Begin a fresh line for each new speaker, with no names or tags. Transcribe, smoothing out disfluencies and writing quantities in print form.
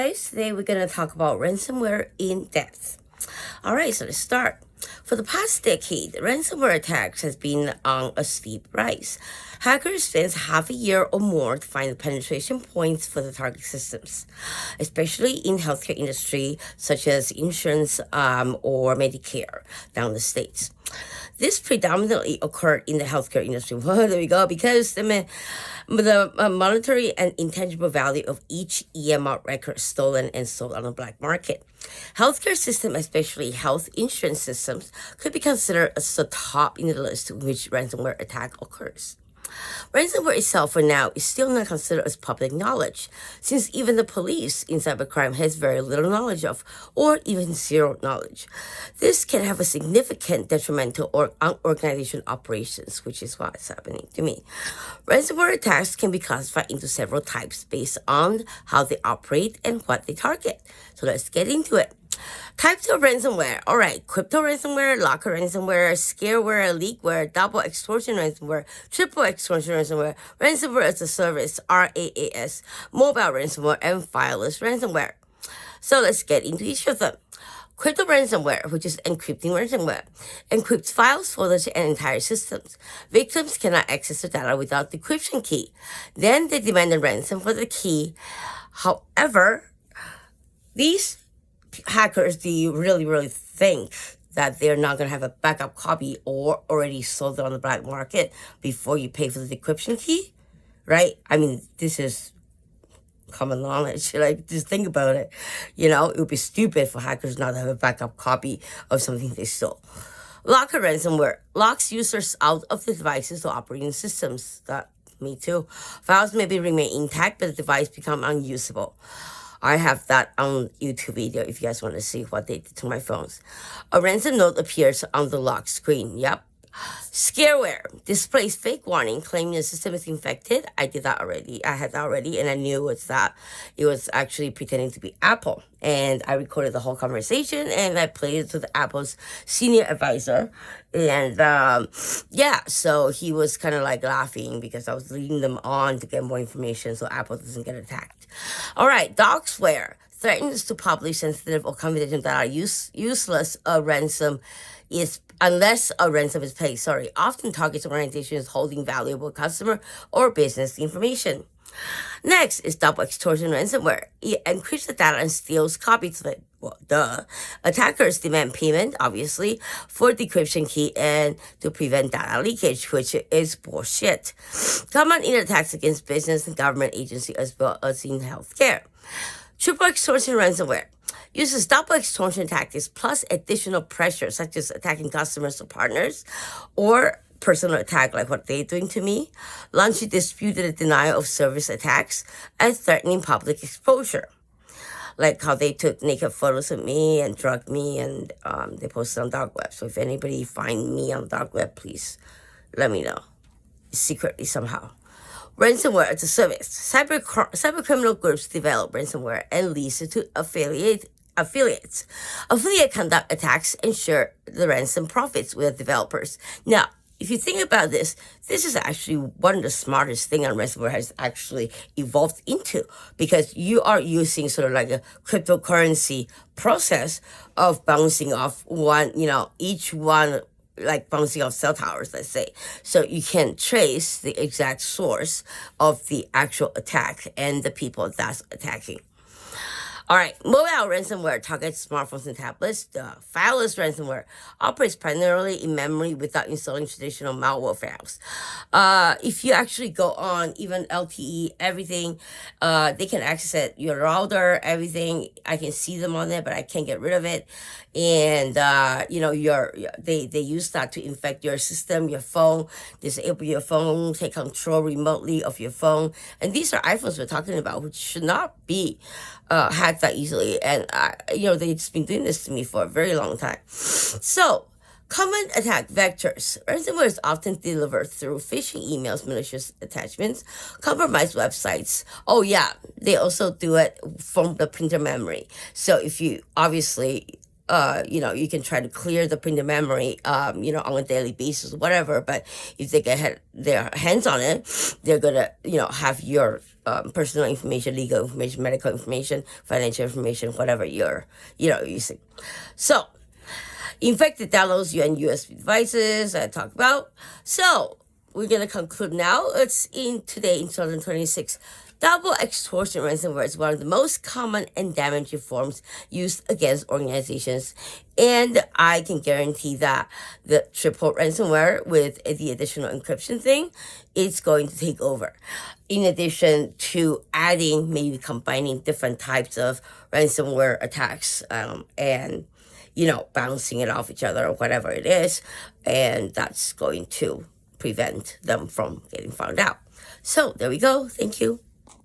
Guys, today we're going to talk about ransomware in depth. All right, so let's start. For the past decade, ransomware attacks has been on a steep rise. Hackers spend half a year or more to find the penetration points for the target systems, especially in healthcare industry such as insurance or Medicare down the states. This predominantly occurred in the healthcare industry. Well, there we go, because the monetary and intangible value of each EMR record stolen and sold on the black market. Healthcare system, especially health insurance systems, could be considered as the top in the list in which ransomware attack occurs. Ransomware itself for now is still not considered as public knowledge, since even the police in cybercrime has very little knowledge of, or even zero knowledge. This can have a significant detrimental or unorganization operations, which is what's happening to me. Ransomware attacks can be classified into several types based on how they operate and what they target. So let's get into it. Types of ransomware. All right, crypto ransomware, locker ransomware, scareware, leakware, double extortion ransomware, triple extortion ransomware, ransomware as a service, RAAS, mobile ransomware, and fileless ransomware. So let's get into each of them. Crypto ransomware, which is encrypting ransomware, encrypts files, folders, and entire systems. Victims cannot access the data without the decryption key. Then they demand a ransom for the key. However, these hackers, do you really think that they're not going to have a backup copy or already sold it on the black market before you pay for the decryption key? Right? I mean, this is common knowledge. Like, just think about it. You know, it would be stupid for hackers not to have a backup copy of something they stole. Locker ransomware locks users out of the devices or operating systems. That, me too. Files maybe remain intact, but the device become unusable. I have that on YouTube video if you guys want to see what they did to my phones. A ransom note appears on the lock screen. Yep. Scareware displays fake warning claiming the system is infected. I did that already. I had that already, and I knew it was actually pretending to be Apple. And I recorded the whole conversation, and I played it to the Apple's senior advisor. And yeah, so he was kind of like laughing because I was leading them on to get more information so Apple doesn't get attacked. All right, doxware threatens to publish sensitive or confidential data useless unless a ransom is paid. Often targets organizations holding valuable customer or business information. Next is double extortion ransomware. It encrypts the data and steals copies of it. Well, duh. Attackers demand payment, obviously, for decryption key and to prevent data leakage, which is bullshit. Common in attacks against business and government agencies as well as in healthcare. Triple extortion ransomware uses double extortion tactics plus additional pressure, such as attacking customers or partners, or personal attack like what they're doing to me, launching disputed denial of service attacks, and threatening public exposure. Like how they took naked photos of me and drugged me, and they posted on dark web. So if anybody find me on dark web, please let me know, secretly somehow. Ransomware as a service. Cybercriminal groups develop ransomware and lease it to affiliates. Affiliate conduct attacks and share the ransom profits with developers. Now, if you think about this, this is actually one of the smartest things on ransomware has actually evolved into, because you are using sort of like a cryptocurrency process of bouncing off each one, like bouncing off cell towers, let's say. So you can trace the exact source of the actual attack and the people that's attacking. All right, mobile ransomware targets smartphones and tablets. The fileless ransomware operates primarily in memory without installing traditional malware files. If you actually go on even LTE, everything, they can access it, your router, everything. I can see them on there, but I can't get rid of it. And they use that to infect your system, your phone, disable your phone, take control remotely of your phone. And these are iPhones we're talking about, which should not be hacked that easily. And they've just been doing this to me for a very long time. So, common attack vectors. Ransomware is often delivered through phishing emails, malicious attachments, compromised websites. Oh yeah, they also do it from the printer memory. So if you obviously you can try to clear the printer memory, on a daily basis, whatever. But if they get their hands on it, they're gonna, have your personal information, legal information, medical information, financial information, whatever you're using. So infected downloads and USB devices I talked about. So we're gonna conclude now. It's in 2026. Double extortion ransomware is one of the most common and damaging forms used against organizations, and I can guarantee that the triple ransomware with the additional encryption thing is going to take over. In addition to adding, maybe combining different types of ransomware attacks, and bouncing it off each other or whatever it is, and that's going to prevent them from getting found out. So there we go. Thank you.